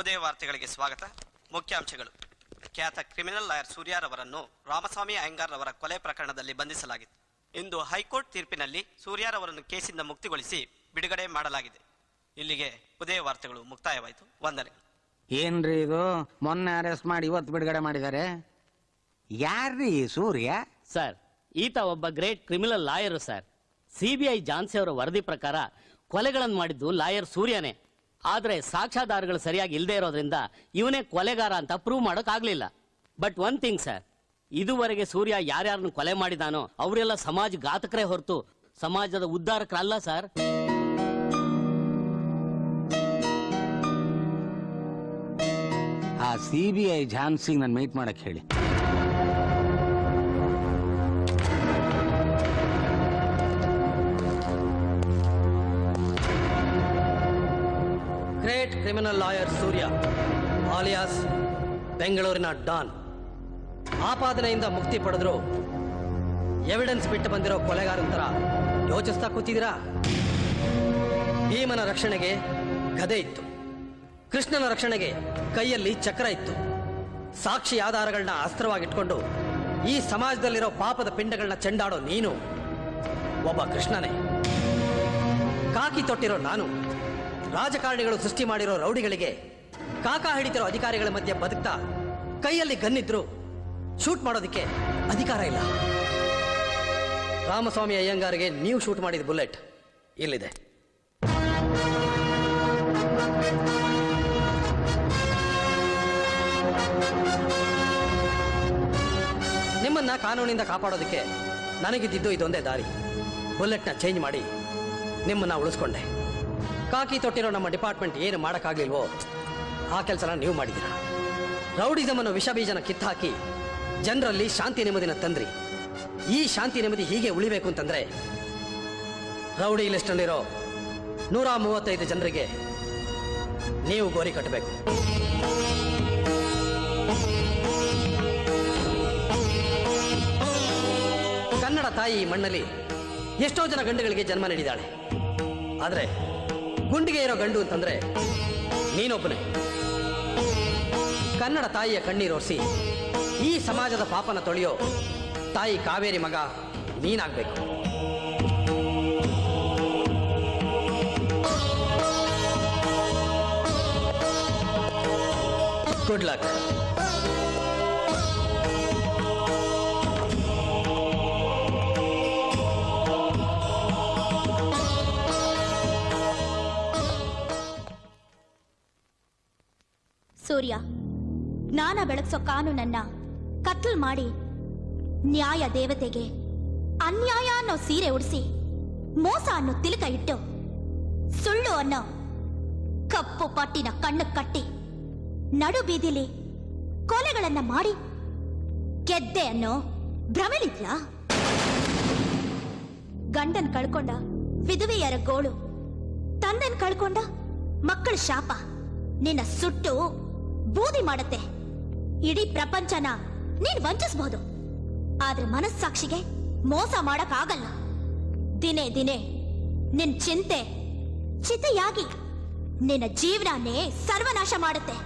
ಉದಯ ವಾರ್ತೆಗಳಿಗೆ ಸ್ವಾಗತ. ಮುಖ್ಯಾಂಶಗಳು. ಖ್ಯಾತ ಕ್ರಿಮಿನಲ್ ಲಾಯರ್ ಸೂರ್ಯಾರವರನ್ನು ರಾಮಸ್ವಾಮಿ ಅಯ್ಯಂಗಾರ್ ರವರ ಕೊಲೆ ಪ್ರಕರಣದಲ್ಲಿ ಬಂಧಿಸಲಾಗಿತ್ತು. ಇಂದು ಹೈಕೋರ್ಟ್ ತೀರ್ಪಿನಲ್ಲಿ ಸೂರ್ಯಾರವರನ್ನು ಕೇಸಿಂದ ಮುಕ್ತಿಗೊಳಿಸಿ ಬಿಡುಗಡೆ ಮಾಡಲಾಗಿದೆ. ಇಲ್ಲಿಗೆ ಉದಯ ವಾರ್ತೆಗಳು ಮುಕ್ತಾಯವಾಯಿತು. ವಂದನೆಗಳು. ಏನ್ರಿ ಇದು? ಮೊನ್ನೆ ಅರೆಸ್ಟ್ ಮಾಡಿ ಇವತ್ತು ಬಿಡುಗಡೆ ಮಾಡಿದ್ದಾರೆ. ಯಾರ್ರೀ ಸೂರ್ಯ? ಸರ್, ಈತ ಒಬ್ಬ great criminal lawyer sir. CBI Jhansi ಅವರ ವರದಿ ಪ್ರಕಾರ ಕೊಲೆಗಳನ್ನು ಮಾಡಿದ್ದು ಲಾಯರ್ ಸೂರ್ಯನೇ. ಆದ್ರೆ ಸಾಕ್ಷ್ಯಾಧಾರಗಳು ಸರಿಯಾಗಿ ಇಲ್ಲದೆ ಇರೋದ್ರಿಂದ ಇವನೇ ಕೊಲೆಗಾರ ಅಂತ ಪ್ರೂವ್ ಮಾಡೋಕ್ ಆಗ್ಲಿಲ್ಲ. ಬಟ್ ಒನ್ ಥಿಂಗ್ ಸರ್, ಇದುವರೆಗೆ ಸೂರ್ಯ ಯಾರ್ಯಾರನ್ನು ಕೊಲೆ ಮಾಡಿದಾನೋ ಅವರೆಲ್ಲ ಸಮಾಜ ಘಾತಕರೇ ಹೊರತು ಸಮಾಜದ ಉದ್ಧಾರಕರಲ್ಲ ಸರ್. ಆ ಸಿಬಿಐ ಜಾನ್ಸಿಗೆ ನಾನು ಮೀಟ್ ಮಾಡಕ್ ಹೇಳಿ. ಗ್ರೇಟ್ ಕ್ರಿಮಿನಲ್ ಲಾಯರ್ ಸೂರ್ಯ ಆಲಿಯಾಸ್ ಬೆಂಗಳೂರಿನ ಡಾನ್ ಆಪಾದನೆಯಿಂದ ಮುಕ್ತಿ ಪಡೆದ್ರು ಎವಿಡೆನ್ಸ್ ಬಿಟ್ಟು ಬಂದಿರೋ ಕೊಲೆಗಾರಂತರ ಯೋಚಿಸ್ತಾ ಕೂತಿದ್ದೀರಾ? ಭೀಮನ ರಕ್ಷಣೆಗೆ ಗದೆ ಇತ್ತು, ಕೃಷ್ಣನ ರಕ್ಷಣೆಗೆ ಕೈಯಲ್ಲಿ ಚಕ್ರ ಇತ್ತು. ಸಾಕ್ಷಿ ಆಧಾರಗಳನ್ನ ಅಸ್ತ್ರವಾಗಿಟ್ಕೊಂಡು ಈ ಸಮಾಜದಲ್ಲಿರೋ ಪಾಪದ ಪಿಂಡಗಳನ್ನ ಚೆಂಡಾಡೋ ನೀನು ಒಬ್ಬ ಕೃಷ್ಣನೇ. ಕಾಕಿ ತೊಟ್ಟಿರೋ ನಾನು ರಾಜಕಾರಣಿಗಳು ಸೃಷ್ಟಿ ಮಾಡಿರೋ ರೌಡಿಗಳಿಗೆ ಕಾಕ ಹಿಡಿತಿರೋ ಅಧಿಕಾರಿಗಳ ಮಧ್ಯೆ ಬದುಕ್ತಾ ಕೈಯಲ್ಲಿ ಗನ್ನಿದ್ರು ಶೂಟ್ ಮಾಡೋದಕ್ಕೆ ಅಧಿಕಾರ ಇಲ್ಲ. ರಾಮಸ್ವಾಮಿ ಅಯ್ಯಂಗಾರಿಗೆ ನೀವು ಶೂಟ್ ಮಾಡಿದ ಬುಲೆಟ್ ಇಲ್ಲಿದೆ. ನಿಮ್ಮನ್ನ ಕಾನೂನಿಂದ ಕಾಪಾಡೋದಕ್ಕೆ ನನಗಿದ್ದಿದ್ದು ಇದೊಂದೇ ದಾರಿ. ಬುಲೆಟ್ನ ಚೇಂಜ್ ಮಾಡಿ ನಿಮ್ಮನ್ನ ಉಳಿಸ್ಕೊಂಡೆ. ಕಾಕಿ ತೊಟ್ಟಿರೋ ನಮ್ಮ ಡಿಪಾರ್ಟ್ಮೆಂಟ್ ಏನು ಮಾಡೋಕ್ಕಾಗ್ಲಿಲ್ವೋ ಆ ಕೆಲಸನ ನೀವು ಮಾಡಿದ್ದೀರ. ರೌಡಿಸಮ್ ಅನ್ನೋ ವಿಷ ಬೀಜನ ಕಿತ್ತಾಕಿ ಜನರಲ್ಲಿ ಶಾಂತಿ ನೆಮ್ಮದಿನ ತಂದ್ರಿ. ಈ ಶಾಂತಿ ನೆಮ್ಮದಿ ಹೀಗೆ ಉಳಿಬೇಕು ಅಂತಂದ್ರೆ ರೌಡಿ ಲಿಸ್ಟಲ್ಲಿರೋ 135 ಜನರಿಗೆ ನೀವು ಗೋರಿ ಕಟ್ಟಬೇಕು. ಕನ್ನಡ ತಾಯಿ ಮಣ್ಣಲ್ಲಿ ಎಷ್ಟೋ ಜನ ಗಂಡುಗಳಿಗೆ ಜನ್ಮ ನೀಡಿದಾಳೆ. ಆದ್ರೆ ಗುಂಡಿಗೆ ಇರೋ ಗಂಡು ಅಂತಂದ್ರೆ ನೀನೊಬ್ಬನೇ. ಕನ್ನಡ ತಾಯಿಯ ಕಣ್ಣೀರೋರ್ಸಿ ಈ ಸಮಾಜದ ಪಾಪನ ತೊಳೆಯೋ ತಾಯಿ ಕಾವೇರಿ ಮಗ ನೀನಾಗ್ಬೇಕು. Good luck. ಸೂರ್ಯ, ಜ್ಞಾನ ಬೆಳಗ್ಸೋ ಕಾನೂನನ್ನ ಕತ್ಲ್ ಮಾಡಿ ನ್ಯಾಯ ದೇವತೆಗೆ ಅನ್ಯಾಯ ಅನ್ನೋ ಸೀರೆ ಉಡಿಸಿ ಮೋಸ ಅನ್ನೋ ತಿಲಕ ಇಟ್ಟು ಸುಳ್ಳು ಅನ್ನೋ ಕಪ್ಪು ಪಟ್ಟಿನ ಕಣ್ಣು ಕಟ್ಟಿ ನಡು ಬೀದಿಲಿ ಕೊಲೆಗಳನ್ನ ಮಾಡಿ ಗೆದ್ದೆ ಅನ್ನೋ ಭ್ರಮೆಲಿದ್ಯಾ? ಗಂಡನ್ ಕಳ್ಕೊಂಡ ವಿಧವೆಯರ ಗೋಳು, ತಂದನ್ ಕಳ್ಕೊಂಡ ಮಕ್ಕಳ ಶಾಪ ನಿನ್ನ ಸುಟ್ಟು ಬೂದಿ ಮಾಡತ್ತೆ. ಇಡೀ ಪ್ರಪಂಚನ ನೀನ್ ವಂಚಿಸಬಹುದು, ಆದ್ರೆ ಮನಸ್ಸಾಕ್ಷಿಗೆ ಮೋಸ ಮಾಡಕ್ ಆಗಲ್ಲ. ದಿನೇ ದಿನೇ ನಿನ್ ಚಿಂತೆ ಚಿತೆಯಾಗಿ ನಿನ್ನ ಜೀವನನೇ ಸರ್ವನಾಶ ಮಾಡುತ್ತೆ.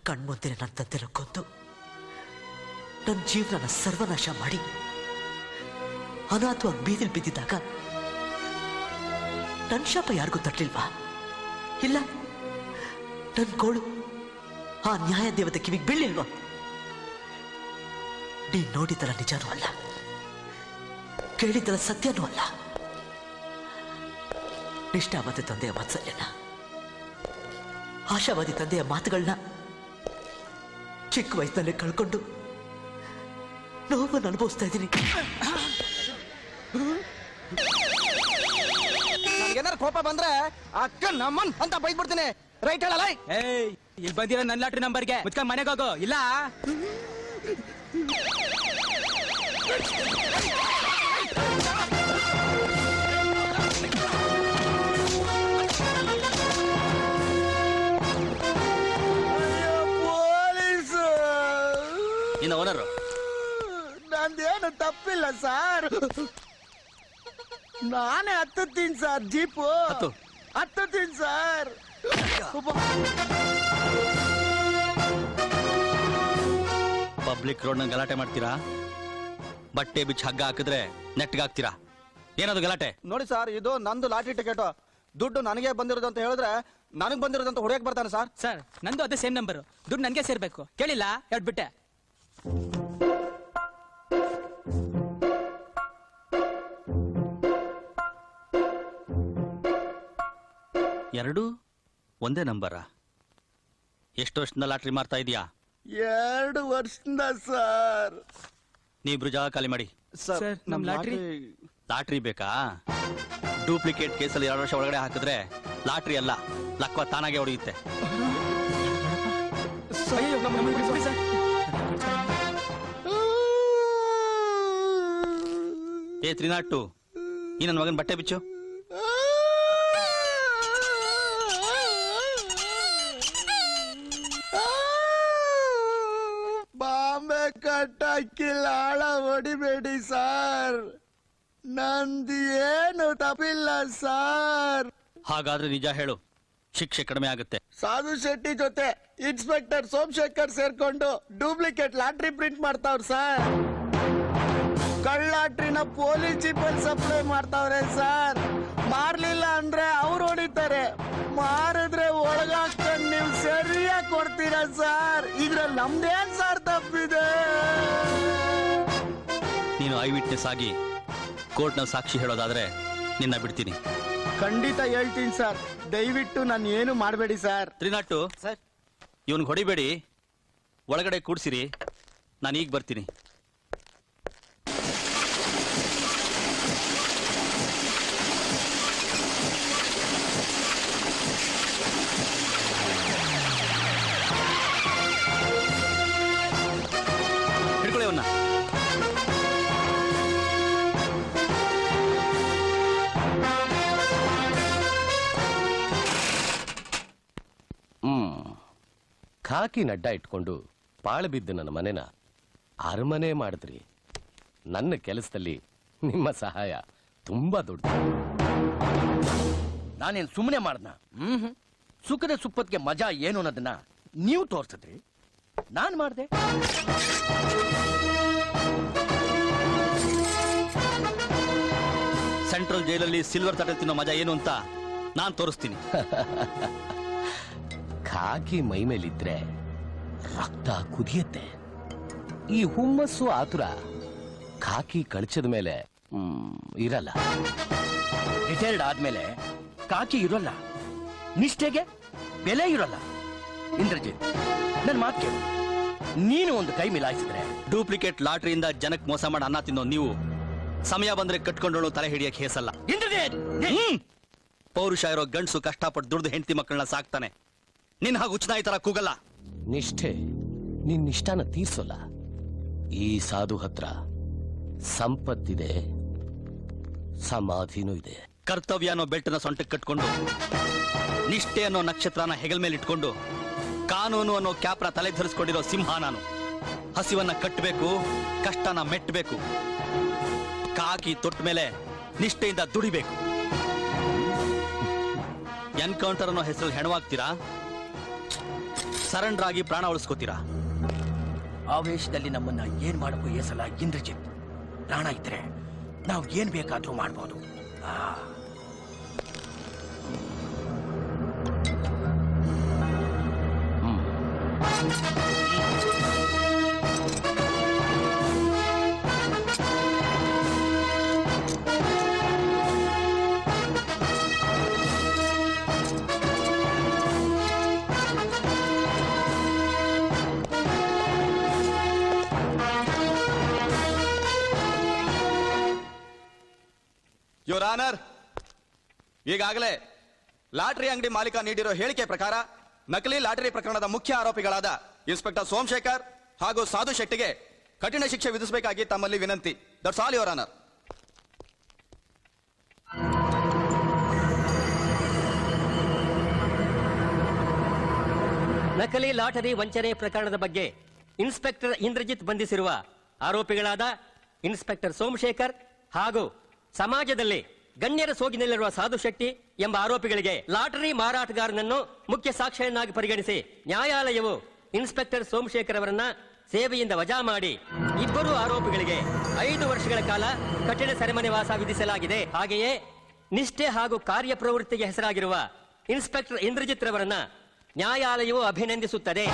ಕಣ್ಮುಂದೆ ನನ್ನ ತಂದೆನ ಕೊಂದು ನನ್ನ ಜೀವನ ಸರ್ವನಾಶ ಮಾಡಿ ಅನಾಥವಾಗಿ ಬೀದಿಲ್ ಬಿದ್ದಿದ್ದಾಗ ನನ್ನ ಶಾಪ ಯಾರಿಗೂ ತಟ್ಟಲಿಲ್ವಾ? ಇಲ್ಲ, ನನ್ನ ಗೋಳು ಆ ನ್ಯಾಯ ದೇವತೆ ಕಿವಿಗೆ ಬೀಳಿಲ್ವಾ? ನೀನ್ ನೋಡಿದರ ನಿಜನೂ ಅಲ್ಲ, ಕೇಳಿದರ ಸತ್ಯನೂ ಅಲ್ಲ. ನಿಷ್ಠಾವಾದಿ ತಂದೆಯ ವಾತ್ಸಲ್ಯನ, ಆಶಾವಾದಿ ತಂದೆಯ ಮಾತುಗಳನ್ನ ಚಿಕ್ಕ ವಯಸ್ಸಿನಲ್ಲೇ ಕಳ್ಕೊಂಡು ನೋವನ್ನು ಅನುಭವಿಸ್ತಾ ಇದ್ದೀನಿ. ನನಗೇನಾರು ಕೋಪ ಬಂದ್ರೆ ಅಕ್ಕ ನಮ್ಮನ್ ಅಂತ ಬೈದ್ಬಿಡ್ತೀನಿ. ರೈಟ್ ಹೇಳಲ್ಲ? ಇಲ್ಲಿ ಬಂದಿರೋ ನನ್ನ ಲಾಟ್ರಿ ನಂಬರ್ಗೆ ಮುಚ್ಕೊಂಡ್ ಮನೆಗೆ ಹೋಗು, ಇಲ್ಲ ನಂದೇನು ತಪ್ಪಿಲ್ಲ ಸರ್. ನಾನೇ ಹತ್ತುತ್ತೀನಿ ಸರ್ ಜೀಪು. ಹತ್ತುತ್ತೀನಿ ಸರ್. ಪಬ್ಲಿಕ್ ರೋಡ್ ನಲ್ಲಿ ಗಲಾಟೆ ಮಾಡ್ತೀರಾ? ಬಟ್ಟೆ ಬಿಚ್ಚಿ ಹಗ್ಗ ಹಾಕಿದ್ರೆ ನೆಟ್ಗಾಗ್ತೀರಾ? ಏನದು ಗಲಾಟೆ? ನೋಡಿ ಸರ್, ಇದು ನಂದು ಲಾಟ್ರಿ ಟಿಕೆಟ್. ದುಡ್ಡು ನನಗೆ ಬಂದಿರೋದು ಅಂತ ಹೇಳಿದ್ರೆ ನನಗ್ ಬಂದಿರೋದಂತ ಹೊಡೆಯಕ್ ಬರ್ತಾನೆ ಸರ್. ಸರ್ ನಂದು ಅದೇ ಸೇಮ್ ನಂಬರ್. ದುಡ್ಡು ನನ್ಗೆ ಸೇರ್ಬೇಕು. ಕೇಳಿಲ್ಲ ಹೇಳ್ಬಿಟ್ಟೆ. ಎರಡು ಒಂದೇ ನಂಬರ? ಎಷ್ಟು ವರ್ಷದಿಂದ ಲಾಟ್ರಿ ಮಾರ್ತಾ ಇದೀಯಾ? 2 ವರ್ಷದಿಂದ ಸರ್. ನೀವಿಬ್ರು ಜಾಗ ಖಾಲಿ ಮಾಡಿ. ಸರ್ ನಮ್ ಲಾಟ್ರಿ ಲಾಟ್ರಿ ಬೇಕಾ? ಡೂಪ್ಲಿಕೇಟ್ ಕೇಸಲ್ಲಿ 2 ವರ್ಷ ಒಳಗಡೆ ಹಾಕಿದ್ರೆ ಲಾಟ್ರಿ ಅಲ್ಲ, ಲಕ್ವ ತಾನಾಗೆ ಹೊಡೆಯುತ್ತೆ. ಅಯ್ಯೋ, ನಮ್ಮನ್ನ ಬಿಟ್ಬಿಡಿ ಸರ್. ಏ 302, ಈ ನನ್ನ ಮಗನ ಬಟ್ಟೆ ಬಿಚ್ಚು. ಬಾಂಬೆ ಕಟ್ಟಕ್ಕಿಲ್ಲ, ಆಳ ಹೊಡಿಬೇಡಿ ಸರ್. ನಂದು ಏನು ತಪ್ಪಿಲ್ಲ ಸರ್. ಹಾಗಾದ್ರೆ ನಿಜ ಹೇಳು, ಶಿಕ್ಷೆ ಕಡಿಮೆ ಆಗುತ್ತೆ. ಸಾಧು ಶೆಟ್ಟಿ ಜೊತೆ ಇನ್ಸ್ಪೆಕ್ಟರ್ ಸೋಮಶೇಖರ್ ಸೇರ್ಕೊಂಡು ಡೂಪ್ಲಿಕೇಟ್ ಲಾಟ್ರಿ ಪ್ರಿಂಟ್ ಮಾಡ್ತಾವ್ರ ಸರ್. ಕಳ್ಳಾಟ್ರಿನ ಪೊಲೀಸ್ ಜೀಪಲ್ಲಿ ಸಪ್ಲೈ ಮಾಡ್ತಾವ್ರೆ ಸರ್. ಮಾರ್ಲಿಲ್ಲ ಅಂದ್ರೆ ಅವ್ರು ಹೊಡಿತಾರೆ, ಮಾರಿದ್ರೆ ಒಳಗಾಕೊಂಡು ನೀವು ಸರಿಯಾಗಿ ಕೊಡ್ತೀರಾ ಸರ್. ಇದ್ರಲ್ಲಿ ನಮ್ದೇನ್ ಸರ್ ತಪ್ಪಿದೆ? ನೀನು ಐ ವಿಟ್ನೆಸ್ ಆಗಿ ಕೋರ್ಟ್ನಲ್ಲಿ ಸಾಕ್ಷಿ ಹೇಳೋದಾದ್ರೆ ನಿನ್ನ ಬಿಡ್ತೀನಿ. ಖಂಡಿತ ಹೇಳ್ತೀನಿ ಸರ್. ದಯವಿಟ್ಟು ನಾನು ಏನು ಮಾಡಬೇಡಿ ಸರ್. 302 ಸರ್, ಇವನ್ ಹೊಡಿಬೇಡಿ, ಒಳಗಡೆ ಕೂಡ್ಸಿರಿ, ನಾನು ಈಗ ಬರ್ತೀನಿ. ಹಿಡ್ಕೊಳ್ಳಿ ಅವನ್ನ. ಖಾಕಿ ನಡ್ಡ ಇಟ್ಕೊಂಡು ಪಾಳು ಬಿದ್ದು ನನ್ನ ಮನೆನ ಅರಮನೆ ಮಾಡಿದ್ರಿ. ನನ್ನ ಕೆಲಸದಲ್ಲಿ ನಿಮ್ಮ ಸಹಾಯ ತುಂಬಾ ದೊಡ್ಡದು. ನಾನೇನ್ ಸುಮ್ಮನೆ ಮಾಡ್ದ? ಸುಖದ ಸುಪ್ಪತ್ಗೆ ಮಜಾ ಏನು ಅನ್ನೋದನ್ನ ನೀವು ತೋರ್ಸಿದ್ರಿ, ನಾನ್ ಮಾಡ್ದೆ. ಸೆಂಟ್ರಲ್ ಜೈಲಲ್ಲಿ ಸಿಲ್ವರ್ ತಟ್ಟೆ ತಿನ್ನೋ ಮಜಾ ಏನು ಅಂತ ನಾನ್ ತೋರಿಸ್ತೀನಿ. ಖಾಕಿ ಮೈ ಮೇಲಿದ್ರೆ ರಕ್ತ ಕುದಿಯುತ್ತೆ. ಈ ಹುಮ್ಮಸ್ಸು ಆತುರ ಖಾಕಿ ಕಳಚದ ಮೇಲೆ ಇರಲ್ಲ. ರಿಟೈರ್ಡ್ ಆದ್ಮೇಲೆ ಕಾಕಿ ಇರೋಲ್ಲ, ನಿಷ್ಠೆಗೆ ಬೆಲೆ ಇರೋಲ್ಲ. ಇಂದ್ರಜಿತ್, ನನ್ ಮಾತು ಕೇಳು. ನೀನು ಒಂದು ಕೈ ಮಿಲಾಯಿಸಿದ್ರೆ ಡೂಪ್ಲಿಕೇಟ್ ಲಾಟ್ರಿಯಿಂದ ಜನಕ್ಕೆ ಮೋಸ ಮಾಡಿ ಅನ್ನ ತಿನ್ನೋ ನೀವು ಸಮಯ ಬಂದ್ರೆ ಕಟ್ಕೊಂಡೋಳು ತಲೆ ಹಿಡಿಯಕ್ಕೆ ಹೇಸಲ್ಲ. ಇಂದ್ರಜಿತ್, ಪೌರುಷ ಇರೋ ಗಂಡಸು ಕಷ್ಟಪಟ್ಟು ದುಡ್ದು ಹೆಂಡತಿ ಮಕ್ಕಳನ್ನ ಸಾಕ್ತಾನೆ. ನಿನ್ ಹಾಗೆ ಉಚ್ಚನಾಯಿ ತರ ಕೂಗಲ್ಲ. ನಿಷ್ಠೆ ನಿನ್ನಿಷ್ಟಾನ ತೀರ್ಸೋಲ್ಲ. ಈ ಸಾಧು ಹತ್ರ ಸಂಪತ್ತಿದೆ, ಸಮಾಧಿನೂ ಇದೆ. ಕರ್ತವ್ಯ ಅನ್ನೋ ಬೆಲ್ಟನ್ನ ಸೊಂಟಕ್ಕೆ ಕಟ್ಕೊಂಡು, ನಿಷ್ಠೆ ಅನ್ನೋ ನಕ್ಷತ್ರನ ಹೆಗಲ್ ಮೇಲೆ ಇಟ್ಕೊಂಡು, ಕಾನೂನು ಅನ್ನೋ ಕ್ಯಾಪ್ನ ತಲೆ ಧರಿಸ್ಕೊಂಡಿರೋ ಸಿಂಹ ನಾನು. ಹಸಿವನ್ನ ಕಟ್ಟಬೇಕು, ಕಷ್ಟನ ಮೆಟ್ಟಬೇಕು. ಕಾಕಿ ತೊಟ್ಟ ಮೇಲೆ ನಿಷ್ಠೆಯಿಂದ ದುಡಿಬೇಕು. ಎನ್ಕೌಂಟರ್ ಅನ್ನೋ ಹೆಸರಲ್ಲಿ ಹೆಣವಾಗ್ತೀರಾ, ಸರೆಂಡರ್ ಆಗಿ ಪ್ರಾಣ ಉಳಿಸ್ಕೋತೀರಾ. ಆವೇಶದಲ್ಲಿ ನಮ್ಮನ್ನ ಏನ್ ಮಾಡಕ್ಕೂ ಏಸಲ್ಲ ಇಂದ್ರಜಿತ್. ಪ್ರಾಣ ಇದ್ರೆ ನಾವು ಏನ್ ಬೇಕಾದ್ರೂ ಮಾಡ್ಬೋದು. ಯೋರ್ ಆನರ್, ಈಗಾಗಲೇ ಲಾಟರಿ ಅಂಗಡಿ ಮಾಲೀಕ ನೀಡಿರೋ ಹೇಳಿಕೆ ಪ್ರಕಾರ ನಕಲಿ ಲಾಟರಿ ಪ್ರಕರಣದ ಮುಖ್ಯ ಆರೋಪಿಗಳಾದ ಇನ್ಸ್ಪೆಕ್ಟರ್ ಸೋಮಶೇಖರ್ ಹಾಗೂ ಸಾಧು ಶೆಟ್ಟಿಗೆ ಕಠಿಣ ಶಿಕ್ಷೆ ವಿಧಿಸಬೇಕಾಗಿ ತಮ್ಮಲ್ಲಿ ವಿನಂತಿ. That's all your honour. ನಕಲಿ ಲಾಟರಿ ವಂಚನೆ ಪ್ರಕರಣದ ಬಗ್ಗೆ ಇನ್ಸ್ಪೆಕ್ಟರ್ ಇಂದ್ರಜಿತ್ ಬಂಧಿಸಿರುವ ಆರೋಪಿಗಳಾದ ಇನ್ಸ್ಪೆಕ್ಟರ್ ಸೋಮಶೇಖರ್ ಹಾಗೂ ಸಮಾಜದಲ್ಲಿ ಗಣ್ಯರ ಸೋಗಿನಲ್ಲಿರುವ ಸಾಧು ಶೆಟ್ಟಿ ಎಂಬ ಆರೋಪಿಗಳಿಗೆ ಲಾಟರಿ ಮಾರಾಟಗಾರನನ್ನು ಮುಖ್ಯ ಸಾಕ್ಷಿಯನ್ನಾಗಿ ಪರಿಗಣಿಸಿ ನ್ಯಾಯಾಲಯವು ಇನ್ಸ್ಪೆಕ್ಟರ್ ಸೋಮಶೇಖರ್ ಅವರನ್ನ ಸೇವೆಯಿಂದ ವಜಾ ಮಾಡಿ ಇಬ್ಬರು ಆರೋಪಿಗಳಿಗೆ 5 ವರ್ಷಗಳ ಕಾಲ ಕಠಿಣ ಸೆರೆಮನೆ ವಾಸ ವಿಧಿಸಲಾಗಿದೆ. ಹಾಗೆಯೇ ನಿಷ್ಠೆ ಹಾಗೂ ಕಾರ್ಯಪ್ರವೃತ್ತಿಗೆ ಹೆಸರಾಗಿರುವ ಇನ್ಸ್ಪೆಕ್ಟರ್ ಇಂದ್ರಜಿತ್ ರವರನ್ನ ನ್ಯಾಯಾಲಯವು ಅಭಿನಂದಿಸುತ್ತದೆ.